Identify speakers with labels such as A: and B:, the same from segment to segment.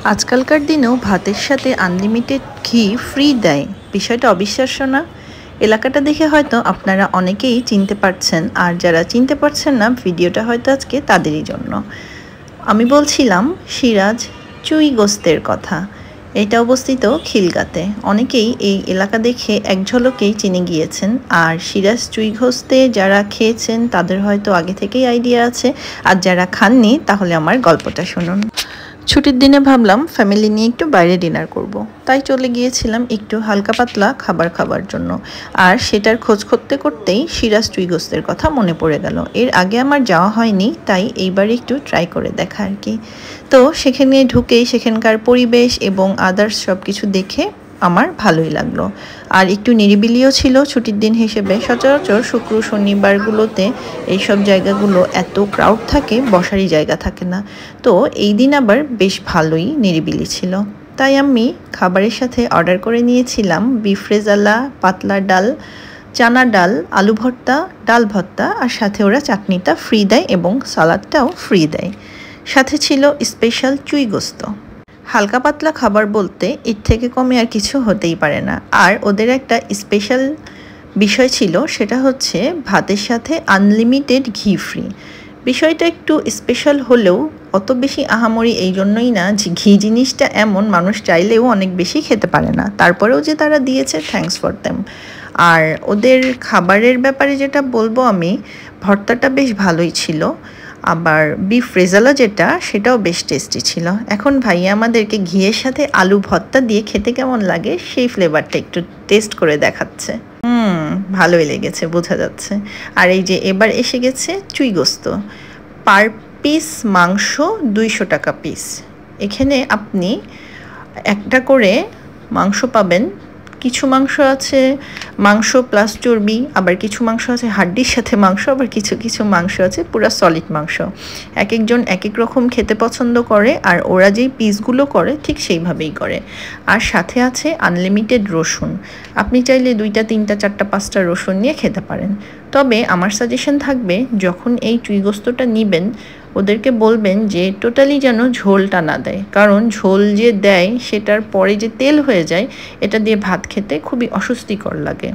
A: आजकलकार दिनेও भातेर साथे आनलिमिटेड घी फ्री देय বিষয়টা অবিশ্বাস্য না। এলাকাটা দেখে হয়তো আপনারা অনেকেই চিনতে পারছেন, আর যারা চিনতে পারছেন না ভিডিওটা হয়তো আজকে তাদেরই জন্য। আমি বলছিলাম সিরাজ চুই গোস্তের কথা। এটা অবস্থিত খিলগাতে। অনেকেই এই এলাকা দেখে এক ঝলকেই চিনে গিয়েছেন, আর সিরাজ চুই গোস্তে যারা খেয়েছেন তাদের হয়তো আগে থেকেই আইডিয়া আছে, আর যারা খাননি তাহলে আমার গল্পটা শুনুন। ছুটির দিনে ভাবলাম ফ্যামিলি নিয়ে একটু বাইরে ডিনার করব, তাই চলে গিয়েছিলাম একটু হালকা পাতলা খাবার খাবার জন্য। আর সেটার খোঁজ করতে করতেই সিরাজ চুই গোস্তের কথা মনে পড়ে গেল। এর আগে আমার যাওয়া হয়নি, তাই এইবার একটু ট্রাই করে দেখা আর কি। তো সেখানে ঢুকেই সেখানকার পরিবেশ এবং আদার্স সব কিছু দেখে আমার ভালোই লাগলো। আর একটু নিরিবিলিও ছিল ছুটির দিন হিসেবে। সচরাচর শুক্র শনিবারগুলোতে এইসব জায়গাগুলো এত ক্রাউড থাকে, বসারই জায়গা থাকে না। তো এই দিন আবার বেশ ভালোই নিরিবিলি ছিল, তাই আমি খাবারের সাথে অর্ডার করে নিয়েছিলাম বিফ রেজালা, পাতলা ডাল, চানা ডাল, আলু ভর্তা, ডাল ভর্তা, আর সাথে ওরা চাটনিটা ফ্রি দেয় এবং সালাদটাও ফ্রি দেয়। সাথে ছিল স্পেশাল চুই গোস্ত। হালকা পাতলা খাবার বলতে এর থেকে কমে আর কিছু হতেই পারে না। আর ওদের একটা স্পেশাল বিষয় ছিল, সেটা হচ্ছে ভাতের সাথে আনলিমিটেড ঘি ফ্রি। বিষয়টা একটু স্পেশাল হলেও অত বেশি আহামরি এই জন্যই না যে ঘি জিনিসটা এমন মানুষ চাইলেও অনেক বেশি খেতে পারে না, তারপরেও যে তারা দিয়েছে, থ্যাঙ্কস ফর দেম। আর ওদের খাবারের ব্যাপারে যেটা বলবো আমি, ভর্তাটা বেশ ভালোই ছিল, আবার বিফ রেজালা যেটা সেটাও বেশ টেস্টি ছিল। এখন ভাইয়া আমাদেরকে ঘিয়ের সাথে আলু ভর্তা দিয়ে খেতে কেমন লাগে সেই ফ্লেভারটা একটু টেস্ট করে দেখাচ্ছে। ভালোই লেগেছে, বোঝা যাচ্ছে। আর এই যে এবার এসে গেছে চুই গোস্ত। পার পিস মাংস 200 টাকা পিস। এখানে আপনি একটা করে মাংস পাবেন। কিছু মাংস আছে মাংস প্লাস চর্বি, আবার কিছু মাংস আছে হাড্ডির সাথে মাংস, আবার কিছু কিছু মাংস আছে পুরো সলিড মাংস। এক একজন এক এক রকম খেতে পছন্দ করে, আর ওরা যেই পিসগুলো করে ঠিক সেইভাবেই করে। আর সাথে আছে আনলিমিটেড রসুন। আপনি চাইলে 2টা 3টা 4টা 5টা রসুন নিয়ে খেতে পারেন। তবে আমার সাজেশন থাকবে, যখন এই চুই গোস্তটা নেবেন ওদেরকে বলবেন যে টোটালি যেন ঝোলটা না দেয়, কারণ ঝোল যে দেয় সেটার পরে যে তেল হয়ে যায়, এটা দিয়ে ভাত খেতে খুবই অস্বস্তিকর লাগে।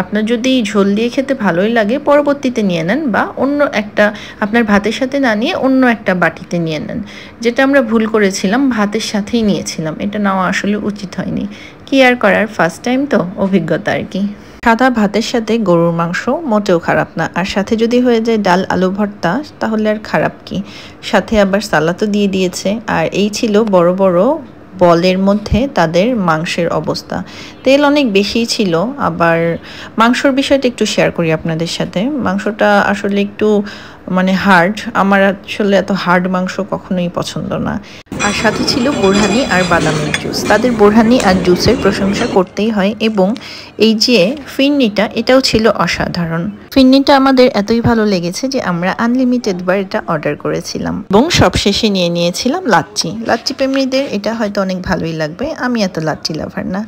A: আপনার যদি ঝোল দিয়ে খেতে ভালোই লাগে পরবর্তীতে নিয়ে নেন, বা অন্য একটা আপনার ভাতের সাথে না নিয়ে অন্য একটা বাটিতে নিয়ে নেন। যেটা আমরা ভুল করেছিলাম, ভাতের সাথেই নিয়েছিলাম, এটা নেওয়া আসলে উচিত হয়নি। কি আর করার, ফার্স্ট টাইম তো, অভিজ্ঞতা আর কি। সাদা ভাতের সাথে গরুর মাংস মোটেও খারাপ না, আর সাথে যদি হয়ে যায় ডাল আলু ভর্তা তাহলে আর খারাপ কি। সাথে আবার সালাদও দিয়ে দিয়েছে। আর এই ছিল বড় বড় বলের মধ্যে তাদের মাংসের অবস্থা। তেল অনেক বেশি ছিল। আবার মাংসর বিষয়টা একটু শেয়ার করি আপনাদের সাথে। মাংসটা আসলে একটু হার্ড। আমার আসলে এত হার্ড মাংস কখনোই পছন্দ না। আর সাথে ছিল বোরহানি আর বাদামের জুস। তাদের বোরহানি আর জুসের প্রশংসা করতেই হয়। এবং এই যে ফিরনিটা, এটাও ছিল অসাধারণ। ফিরনিটা আমাদের এতই ভালো লেগেছে যে আমরা আনলিমিটেড বার এটা অর্ডার করেছিলাম, এবং সবশেষে নিয়ে নিয়েছিলাম লাচ্ছি। লাচ্ছি প্রেমীদের এটা হয়তো অনেক ভালোই লাগবে, আমি এত লাচ্ছি লাভার না।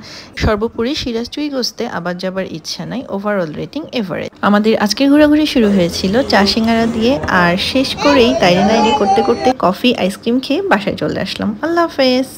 A: সর্বোপরি সিরাজ চুই গোস্তে আবার যাবার ইচ্ছা নাই। Overall rating average. আমাদের আজকের ঘোরাঘুরি শুরু হয়েছিল চা সিঙ্গারা দিয়ে, আর শেষ করেই তাইরে নাইরে করতে করতে কফি আইসক্রিম খেয়ে বাসায় চলে আসলাম। আল্লাহ হাফেজ।